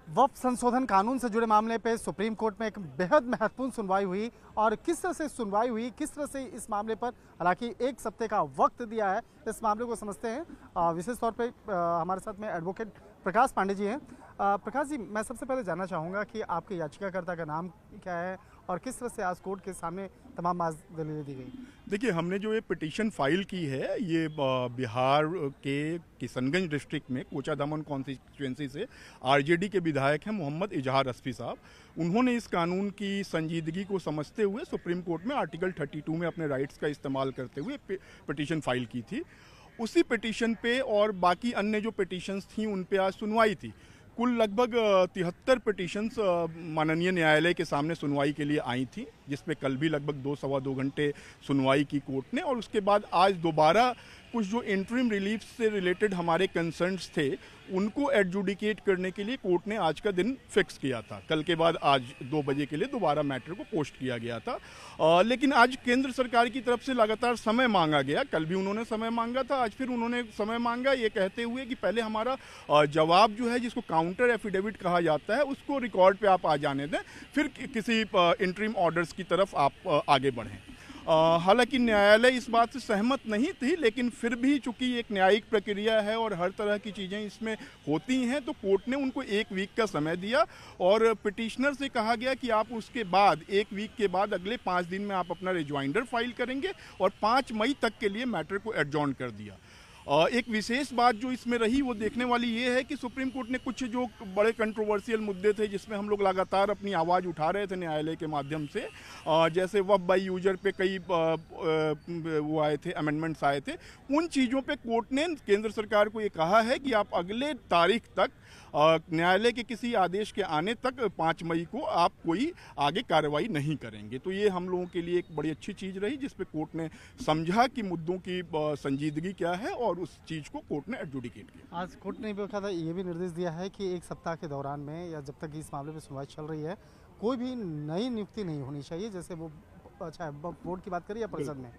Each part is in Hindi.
वक्फ संशोधन कानून से जुड़े मामले पे सुप्रीम कोर्ट में एक बेहद महत्वपूर्ण सुनवाई हुई और किस तरह से सुनवाई हुई, किस तरह से इस मामले पर हालांकि एक सप्ताह का वक्त दिया है, इस मामले को समझते हैं। विशेष तौर पे हमारे साथ में एडवोकेट प्रकाश पांडे जी हैं। प्रकाश जी, मैं सबसे पहले जानना चाहूँगा कि आपके याचिकाकर्ता का नाम क्या है और किस तरह से आज कोर्ट के सामने तमाम दलीलें दी गई? देखिए, हमने जो ये पिटीशन फाइल की है ये बिहार के किशनगंज डिस्ट्रिक्ट में कोचाधामन कॉन्स्टिट्यूएंसी से आरजेडी के विधायक हैं मोहम्मद इजहार रस्फी साहब। उन्होंने इस कानून की संजीदगी को समझते हुए सुप्रीम कोर्ट में आर्टिकल 32 में अपने राइट्स का इस्तेमाल करते हुए पिटीशन फाइल की थी। उसी पिटीशन पे और बाकी अन्य जो पिटीशंस थी उन पे आज सुनवाई थी। कुल लगभग 73 पिटीशंस माननीय न्यायालय के सामने सुनवाई के लिए आई थी, जिसमें कल भी लगभग 2-2.25 घंटे सुनवाई की कोर्ट ने। और उसके बाद आज दोबारा कुछ जो इंटरिम रिलीफ से रिलेटेड हमारे कंसर्न्स थे उनको एडजुडिकेट करने के लिए कोर्ट ने आज का दिन फिक्स किया था। कल के बाद आज 2 बजे के लिए दोबारा मैटर को पोस्ट किया गया था। लेकिन आज केंद्र सरकार की तरफ से लगातार समय मांगा गया। कल भी उन्होंने समय मांगा था, आज फिर उन्होंने समय मांगा, ये कहते हुए कि पहले हमारा जवाब जो है, जिसको काउंटर एफिडेविट कहा जाता है, उसको रिकॉर्ड पे आप आ जाने दें, फिर किसी इंटरिम ऑर्डर्स की तरफ आप आगे बढ़ें। हालांकि न्यायालय इस बात से सहमत नहीं थी, लेकिन फिर भी चूंकि एक न्यायिक प्रक्रिया है और हर तरह की चीज़ें इसमें होती हैं, तो कोर्ट ने उनको 1 वीक का समय दिया और पिटिशनर से कहा गया कि आप उसके बाद 1 वीक के बाद अगले 5 दिन में आप अपना रिजॉइंडर फाइल करेंगे और 5 मई तक के लिए मैटर को एडजॉर्न कर दिया। एक विशेष बात जो इसमें रही वो देखने वाली ये है कि सुप्रीम कोर्ट ने कुछ जो बड़े कंट्रोवर्शियल मुद्दे थे जिसमें हम लोग लगातार अपनी आवाज़ उठा रहे थे न्यायालय के माध्यम से, जैसे वक्फ बाई यूजर पे कई वो आए थे, अमेंडमेंट्स आए थे, उन चीज़ों पे कोर्ट ने केंद्र सरकार को ये कहा है कि आप अगले तारीख तक न्यायालय के किसी आदेश के आने तक 5 मई को आप कोई आगे कार्रवाई नहीं करेंगे। तो ये हम लोगों के लिए एक बड़ी अच्छी चीज़ रही, जिसपे कोर्ट ने समझा कि मुद्दों की संजीदगी क्या है और उस चीज़ को कोर्ट ने एडजुडिकेट किया। आज कोर्ट ने ये भी निर्देश दिया है कि 1 सप्ताह के दौरान में या जब तक इस मामले में सुनवाई चल रही है, कोई भी नई नियुक्ति नहीं होनी चाहिए। जैसे वो अच्छा वक्फ बोर्ड की बात करिए या परिषद में?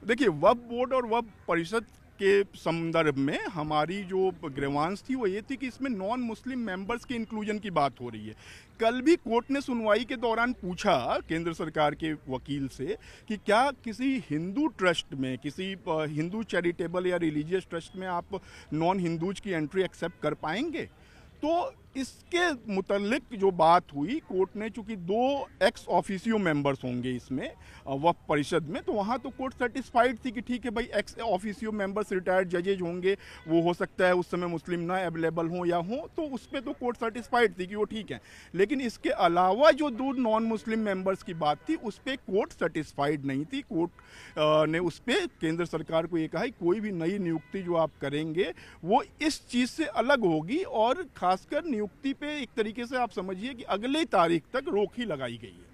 देखिए, वक्फ बोर्ड और वक्फ परिषद के संदर्भ में हमारी जो ग्रीवांस थी वो ये थी कि इसमें नॉन मुस्लिम मेंबर्स के इंक्लूजन की बात हो रही है। कल भी कोर्ट ने सुनवाई के दौरान पूछा केंद्र सरकार के वकील से कि क्या किसी हिंदू ट्रस्ट में, किसी हिंदू चैरिटेबल या रिलीजियस ट्रस्ट में आप नॉन हिंदूज की एंट्री एक्सेप्ट कर पाएंगे। तो इसके मुतल्लिक जो बात हुई, कोर्ट ने चूंकि 2 एक्स ऑफिसियो मेंबर्स होंगे इसमें वक्फ परिषद में, तो वहाँ तो कोर्ट सेटिस्फाइड थी कि ठीक है भाई, एक्स ऑफिसियो मेंबर्स रिटायर्ड जजेज होंगे, वो हो सकता है उस समय मुस्लिम ना अवेलेबल हो या हो, तो उस पर तो कोर्ट सेटिस्फाइड थी कि वो ठीक है। लेकिन इसके अलावा जो 2 नॉन मुस्लिम मेंबर्स की बात थी उस पर कोर्ट सेटिस्फाइड नहीं थी। कोर्ट ने उस पर केंद्र सरकार को ये कहा कि कोई भी नई नियुक्ति जो आप करेंगे वो इस चीज़ से अलग होगी, और खासकर नियुक्ति पे एक तरीके से आप समझिए कि अगले तारीख तक रोक ही लगाई गई है।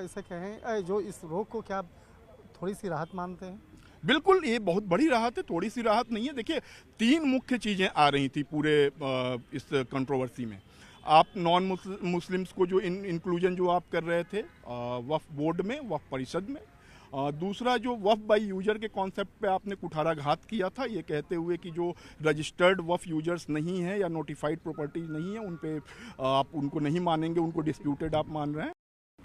इसे कहें, जो इस रोक को क्या थोड़ी सी राहत मानते हैं? बिल्कुल, ये बहुत बड़ी राहत है, थोड़ी सी राहत नहीं है। देखिए, 3 मुख्य चीज़ें आ रही थी पूरे इस कंट्रोवर्सी में। आप नॉन मुस्लिम्स को जो इंक्लूजन जो आप कर रहे थे वक्फ बोर्ड में, वक्फ परिषद में, दूसरा जो वक्फ बाई यूजर के कॉन्सेप्ट पे आपने कुठाराघात किया था, ये कहते हुए कि जो रजिस्टर्ड वक्फ यूजर्स नहीं हैं या नोटिफाइड प्रॉपर्टीज नहीं है उन पे आप उनको नहीं मानेंगे, उनको डिस्प्यूटेड आप मान रहे हैं।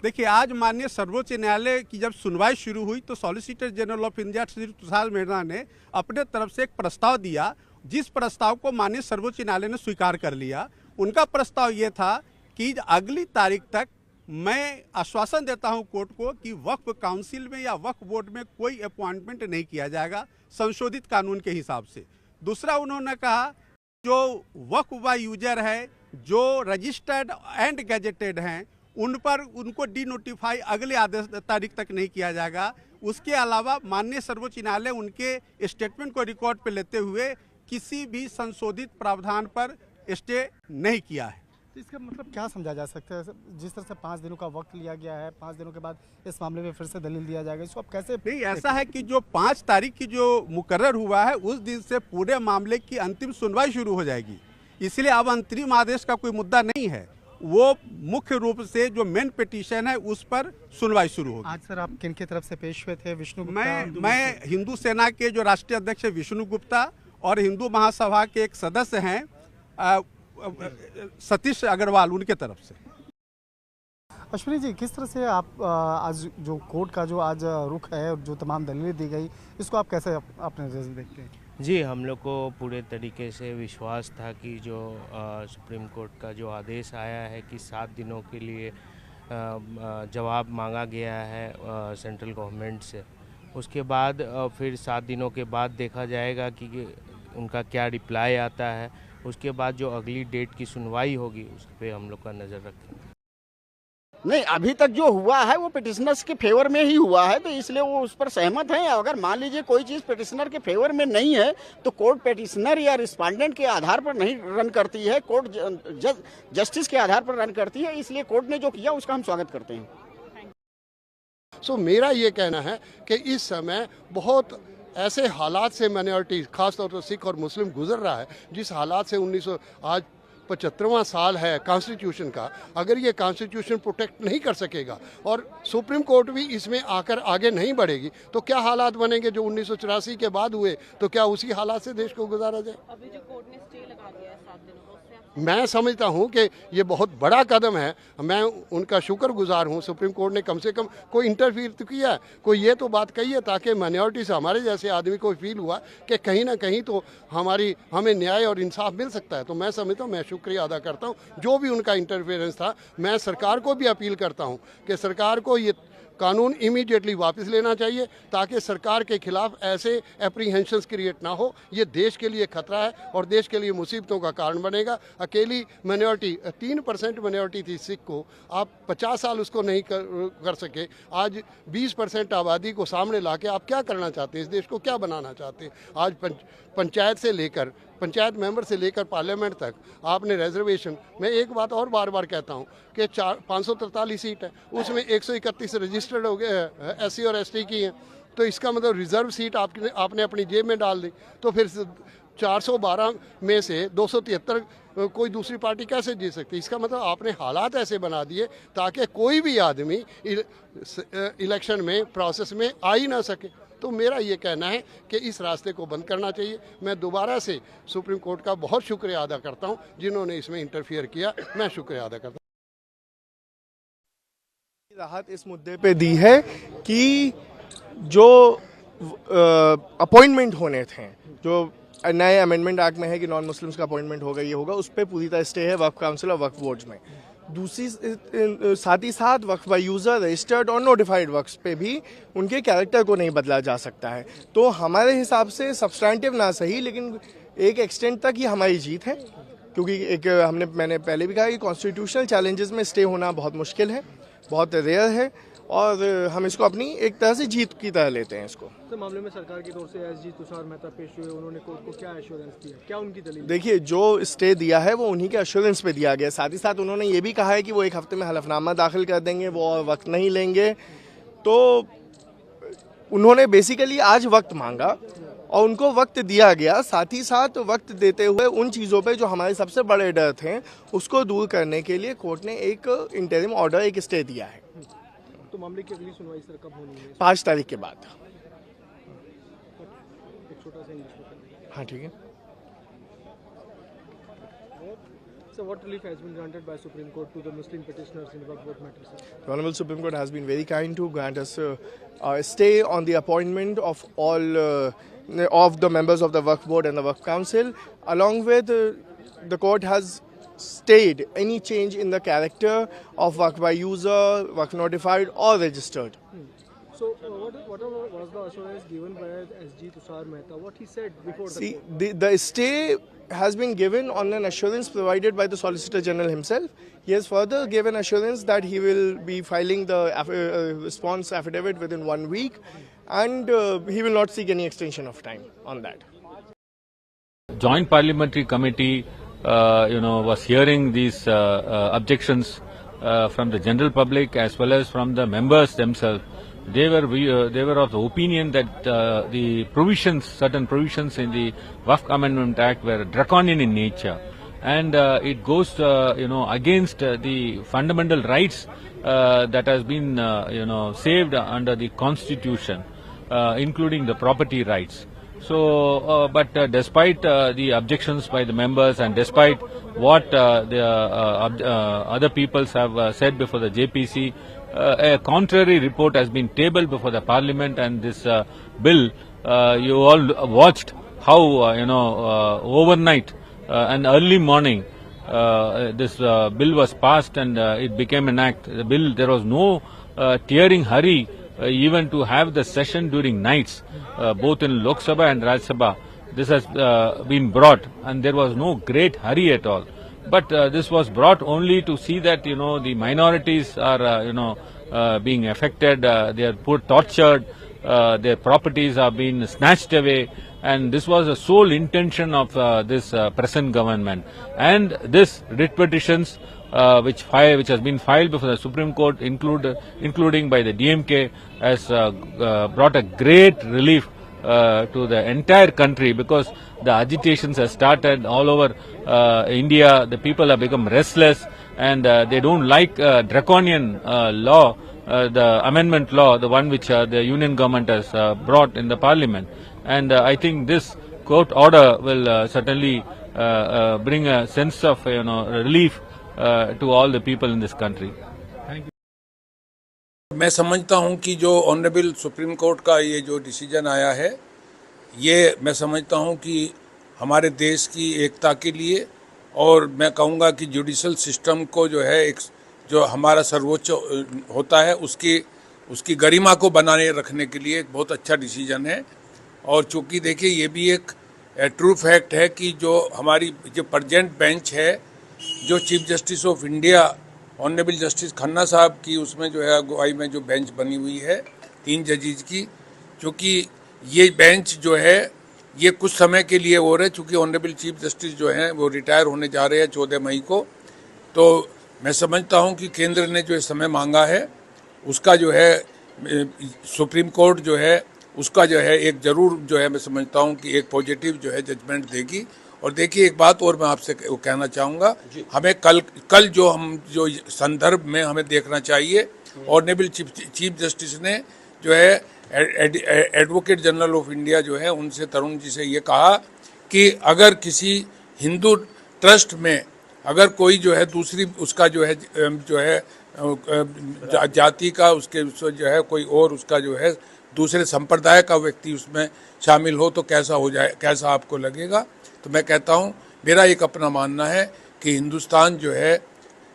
देखिए, आज माननीय सर्वोच्च न्यायालय की जब सुनवाई शुरू हुई तो solicitor general of India Shri Tushar Mehta ने अपने तरफ से एक प्रस्ताव दिया, जिस प्रस्ताव को माननीय सर्वोच्च न्यायालय ने स्वीकार कर लिया। उनका प्रस्ताव ये था कि अगली तारीख तक मैं आश्वासन देता हूं कोर्ट को कि वक्फ काउंसिल में या वक्फ बोर्ड में कोई अपॉइंटमेंट नहीं किया जाएगा संशोधित कानून के हिसाब से। दूसरा, उन्होंने कहा जो वक्फ बाय यूजर है, जो रजिस्टर्ड एंड गैजेटेड हैं, उन पर उनको डी नोटिफाई अगले आदेश तारीख तक नहीं किया जाएगा। उसके अलावा माननीय सर्वोच्च न्यायालय उनके स्टेटमेंट को रिकॉर्ड पर लेते हुए किसी भी संशोधित प्रावधान पर स्टे नहीं किया है। तो इसका मतलब क्या समझा जा सकता है? जिस तरह से 5 दिनों का वक्त लिया गया है, 5 दिनों के बाद इस मामले में फिर से दलील दिया जाएगा, इसको आप कैसे? नहीं, ऐसा है कि जो 5 तारीख की जो मुकर्रर हुआ है उस दिन से पूरे मामले की अंतिम सुनवाई शुरू हो जाएगी। इसलिए अब अंतरिम आदेश का कोई मुद्दा नहीं है, वो मुख्य रूप से जो मेन पिटीशन है उस पर सुनवाई शुरू होगी। आज सर आप किन की तरफ से पेश हुए थे? विष्णु गुप्ता? मैं हिंदू सेना के जो राष्ट्रीय अध्यक्ष विष्णु गुप्ता और हिंदू महासभा के एक सदस्य हैं सतीश अग्रवाल उनके तरफ से। अश्विनी जी, किस तरह से आप आज जो कोर्ट का जो आज रुख है और जो तमाम दलीलें दी गई, इसको आप कैसे अपने नज़र से देखते हैं? जी, हम लोग को पूरे तरीके से विश्वास था कि जो सुप्रीम कोर्ट का जो आदेश आया है कि 7 दिनों के लिए जवाब मांगा गया है सेंट्रल गवर्नमेंट से, उसके बाद फिर 7 दिनों के बाद देखा जाएगा कि उनका क्या रिप्लाई आता है। उसके बाद जो अगली डेट की सुनवाई होगी उस पर हम लोग का नज़र रखेंगे। नहीं, अभी तक जो हुआ है वो पिटिशनर्स के फेवर में ही हुआ है, तो इसलिए वो उस पर सहमत हैं। अगर मान लीजिए कोई चीज़ पिटिशनर के फेवर में नहीं है तो कोर्ट पिटिशनर या रिस्पोंडेंट के आधार पर नहीं रन करती है, कोर्ट जस्टिस के आधार पर रन करती है। इसलिए कोर्ट ने जो किया उसका हम स्वागत करते हैं। सो मेरा ये कहना है कि इस समय बहुत ऐसे हालात से माइनॉरिटी खासतौर पर सिख और मुस्लिम गुजर रहा है, जिस हालात से 75वां साल है कॉन्स्टिट्यूशन का। अगर ये कॉन्स्टिट्यूशन प्रोटेक्ट नहीं कर सकेगा और सुप्रीम कोर्ट भी इसमें आकर आगे नहीं बढ़ेगी तो क्या हालात बनेंगे जो 1984 के बाद हुए, तो क्या उसी हालात से देश को गुजारा जाए? अभी जो कोर्ट ने स्टे लगा दिया है 7 दिनों का, मैं समझता हूं कि ये बहुत बड़ा कदम है। मैं उनका शुक्रगुजार हूं। सुप्रीम कोर्ट ने कम से कम कोई इंटरफीयर तो किया है, कोई ये तो बात कही है ताकि माइनॉरिटी से हमारे जैसे आदमी को फील हुआ कि कहीं ना कहीं तो हमें न्याय और इंसाफ मिल सकता है। तो मैं समझता हूँ, मैं शुक्रिया अदा करता हूँ जो भी उनका इंटरफेरेंस था। मैं सरकार को भी अपील करता हूँ कि सरकार को ये कानून इमीडिएटली वापस लेना चाहिए ताकि सरकार के खिलाफ ऐसे एप्रीहेंशंस क्रिएट ना हो। ये देश के लिए खतरा है और देश के लिए मुसीबतों का कारण बनेगा। अकेली माइनॉरिटी 3% माइनॉरिटी थी सिख को, आप 50 साल उसको नहीं कर सके। आज 20% आबादी को सामने लाके आप क्या करना चाहते हैं? इस देश को क्या बनाना चाहते हैं? आज पंचायत से लेकर पंचायत मेंबर से लेकर पार्लियामेंट तक आपने रिजर्वेशन। मैं एक बात और बार बार कहता हूं कि 543 सीट है, उसमें 131 रजिस्टर्ड हो गए SC और ST की हैं, तो इसका मतलब रिजर्व सीट आपने अपनी जेब में डाल दी। तो फिर 412 में से 273 कोई दूसरी पार्टी कैसे जीत सकती? इसका मतलब आपने हालात ऐसे बना दिए ताकि कोई भी आदमी इलेक्शन में प्रोसेस में आ ही ना सके। तो मेरा ये कहना है कि इस रास्ते को बंद करना चाहिए। मैं दोबारा से सुप्रीम कोर्ट का बहुत शुक्रिया अदा करता हूं जिन्होंने इसमें इंटरफियर किया। मैं शुक्रिया अदा करता हूं। राहत इस मुद्दे पे दी है कि जो अपॉइंटमेंट होने थे, जो नए अमेंडमेंट एक्ट में है कि नॉन मुस्लिम्स का अपॉइंटमेंट होगा, ये होगा, उस पर पूरी तरह स्टे है वक्फ काउंसिल और वक्फ बोर्ड्स में। दूसरी साथ ही साथ वक्फ बाय यूज़र, रजिस्टर्ड और नोटिफाइड वक्फ पे भी उनके कैरेक्टर को नहीं बदला जा सकता है। तो हमारे हिसाब से सब्सटैंटिव ना सही, लेकिन एक एक्सटेंट तक ये हमारी जीत है, क्योंकि मैंने पहले भी कहा कि कॉन्स्टिट्यूशनल चैलेंजेस में स्टे होना बहुत मुश्किल है, बहुत रेयर है, और हम इसको अपनी एक तरह से जीत की तरह लेते हैं इसको। तो मामले में सरकार की तरफ से SG तुषार मेहता पेश हुए, उन्होंने कोर्ट को क्या एश्योरेंस दिया, क्या उनकी दलील? देखिए, जो स्टे दिया है वो उन्हीं के एश्योरेंस पे दिया गया। साथ ही साथ उन्होंने ये भी कहा है कि वो 1 हफ्ते में हलफनामा दाखिल कर देंगे, वो और वक्त नहीं लेंगे। तो उन्होंने बेसिकली आज वक्त मांगा और उनको वक्त दिया गया। साथ ही साथ वक्त देते हुए उन चीज़ों पे जो हमारे सबसे बड़े डर थे उसको दूर करने के लिए कोर्ट ने एक इंटरिम ऑर्डर, एक स्टे दिया है। तो मामले की अगली सुनवाई सर कब होनी है? 5 तारीख के बाद। एक छोटा सा इंग्लिश में। हाँ, ठीक है। So what relief has been granted by Supreme Court to the Muslim petitioners in Waqf Board matter, sir? The Honorable Supreme Court has been very kind to grant us a stay on the appointment of all of the members of the Waqf Board and the Waqf Council. Along with the court has stayed any change in the character of Waqf by user, Waqf notified or registered. So what was the assurance given by SG Tushar Mehta? What he said before the court? The stay has been given on an assurance provided by the Solicitor General himself. He has further given assurance that he will be filing the response affidavit within 1 week, and he will not seek any extension of time on that. Joint Parliamentary Committee, was hearing these objections from the general public as well as from the members themselves. They were of the opinion that the certain provisions in the Waqf Amendment Act were draconian in nature, and it goes, against the fundamental rights that has been, saved under the Constitution, including the property rights. So, but despite the objections by the members and despite what the other peoples have said before the JPC, a contrary report has been tabled before the Parliament, and this bill, you all watched how overnight and early morning this bill was passed and it became an act. The bill, there was no tearing hurry even to have the session during nights, both in Lok Sabha and Rajya Sabha. This has been brought, and there was no great hurry at all. But this was brought only to see that the minorities are being affected, they are tortured, their properties are being snatched away, and this was the sole intention of this present government. And this writ petitions which has been filed before the Supreme Court, including by the DMK, has brought a great relief to the entire country, because the agitations have started all over India. The people have become restless, and they don't like draconian law, the amendment law, the one which the union government has brought in the Parliament. And I think this court order will certainly bring a sense of relief to all the people in this country. Thank you. मैं समझता हूं कि जो ऑनरेबल सुप्रीम कोर्ट का ये जो डिसीजन आया है, ये मैं समझता हूं कि हमारे देश की एकता के लिए, और मैं कहूँगा कि जुडिशल सिस्टम को जो है एक जो हमारा सर्वोच्च होता है उसकी गरिमा को बनाने रखने के लिए बहुत अच्छा डिसीजन है। और चूँकि देखिए ये भी एक ट्रू फैक्ट है कि जो हमारी जो प्रेजेंट बेंच है, जो chief justice of India honourable justice Khanna साहब की उसमें जो है अगुवाई में जो बेंच बनी हुई है 3 जजेस की, चूँकि ये बेंच जो है ये कुछ समय के लिए हो रहे, चूँकि ऑनरेबल चीफ जस्टिस जो हैं वो रिटायर होने जा रहे हैं 14 मई को। तो मैं समझता हूँ कि केंद्र ने जो समय मांगा है उसका जो है सुप्रीम कोर्ट जो है उसका जो है एक ज़रूर जो है मैं समझता हूँ कि एक पॉजिटिव जो है जजमेंट देगी। और देखिए एक बात और मैं आपसे कहना चाहूँगा, हमें कल जो संदर्भ में हमें देखना चाहिए, ऑनरेबल चीफ जस्टिस ने जो है एडवोकेट जनरल ऑफ इंडिया जो है उनसे तरुण जी से ये कहा कि अगर किसी हिंदू ट्रस्ट में अगर कोई जो है दूसरी उसका जो है जाति का उसके जो है कोई और उसका जो है दूसरे संप्रदाय का व्यक्ति उसमें शामिल हो तो कैसा हो जाए, कैसा आपको लगेगा। तो मैं कहता हूँ, मेरा एक अपना मानना है कि हिंदुस्तान जो है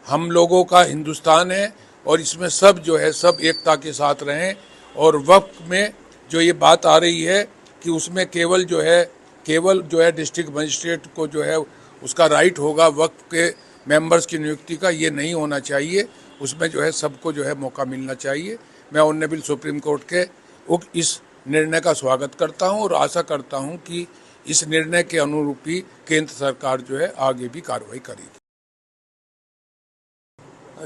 हम लोगों का हिंदुस्तान है, और इसमें सब जो है सब एकता के साथ रहें। और वक्फ में जो ये बात आ रही है कि उसमें केवल जो है डिस्ट्रिक्ट मजिस्ट्रेट को जो है उसका राइट होगा वक्फ के मेंबर्स की नियुक्ति का, ये नहीं होना चाहिए। उसमें जो है सबको जो है मौका मिलना चाहिए। मैं ऑनरेबल सुप्रीम कोर्ट के इस निर्णय का स्वागत करता हूं और आशा करता हूं कि इस निर्णय के अनुरूप ही केंद्र सरकार जो है आगे भी कार्रवाई करेगी।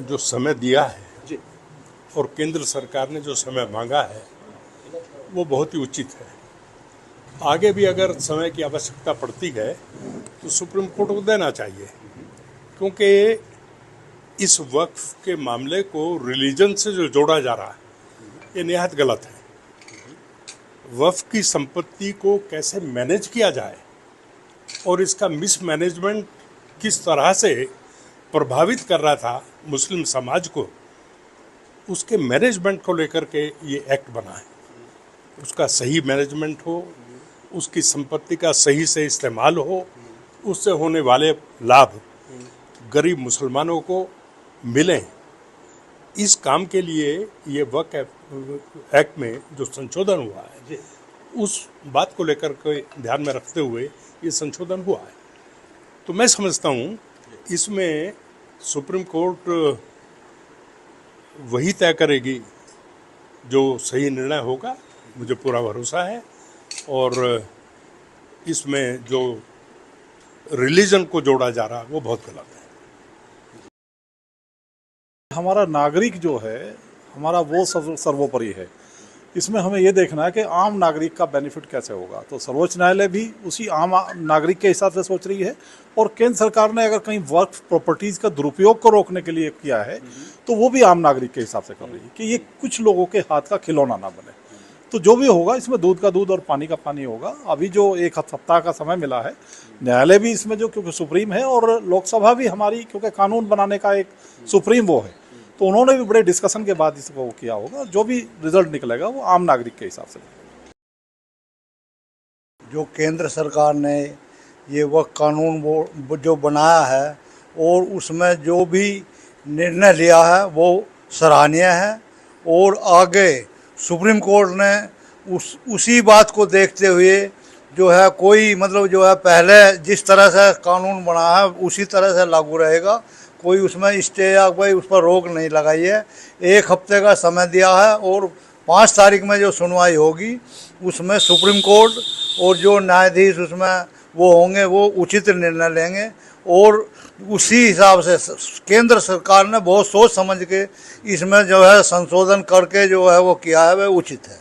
जो समय दिया है और केंद्र सरकार ने जो समय मांगा है वो बहुत ही उचित है। आगे भी अगर समय की आवश्यकता पड़ती है तो सुप्रीम कोर्ट को देना चाहिए, क्योंकि इस वक्फ के मामले को रिलीजन से जो जोड़ा जा रहा है ये निहायत गलत है। वक्फ की संपत्ति को कैसे मैनेज किया जाए और इसका मिसमैनेजमेंट किस तरह से प्रभावित कर रहा था मुस्लिम समाज को, उसके मैनेजमेंट को लेकर के ये एक्ट बना है। उसका सही मैनेजमेंट हो, उसकी संपत्ति का सही से इस्तेमाल हो, उससे होने वाले लाभ गरीब मुसलमानों को मिलें। इस काम के लिए ये वक्फ एक्ट में जो संशोधन हुआ है उस बात को लेकर के ध्यान में रखते हुए ये संशोधन हुआ है। तो मैं समझता हूँ इसमें सुप्रीम कोर्ट वही तय करेगी जो सही निर्णय होगा, मुझे पूरा भरोसा है। और इसमें जो रिलीजन को जोड़ा जा रहा है वो बहुत गलत है। हमारा नागरिक जो है हमारा वो सर्वोपरि है। इसमें हमें ये देखना है कि आम नागरिक का बेनिफिट कैसे होगा। तो सर्वोच्च न्यायालय भी उसी आम नागरिक के हिसाब से सोच रही है, और केंद्र सरकार ने अगर कहीं वक्फ प्रॉपर्टीज का दुरुपयोग को रोकने के लिए किया है तो वो भी आम नागरिक के हिसाब से कर रही है कि ये कुछ लोगों के हाथ का खिलौना ना बने। तो जो भी होगा इसमें दूध का दूध और पानी का पानी होगा। अभी जो एक सप्ताह का समय मिला है, न्यायालय भी इसमें जो क्योंकि सुप्रीम है और लोकसभा भी हमारी क्योंकि कानून बनाने का एक सुप्रीम वो है, तो उन्होंने भी बड़े डिस्कशन के बाद इसको किया होगा। जो भी रिजल्ट निकलेगा वो आम नागरिक के हिसाब से। जो केंद्र सरकार ने ये वक्त कानून वो जो बनाया है और उसमें जो भी निर्णय लिया है वो सराहनीय है, और आगे सुप्रीम कोर्ट ने उसी बात को देखते हुए जो है कोई मतलब जो है पहले जिस तरह से कानून बना है उसी तरह से लागू रहेगा। कोई उसमें स्टे या कोई उस पर रोक नहीं लगाई है। 1 हफ्ते का समय दिया है और 5 तारीख में जो सुनवाई होगी उसमें सुप्रीम कोर्ट और जो न्यायाधीश उसमें वो होंगे वो उचित निर्णय लेंगे, और उसी हिसाब से केंद्र सरकार ने बहुत सोच समझ के इसमें जो है संशोधन करके जो है वो किया है वह उचित है।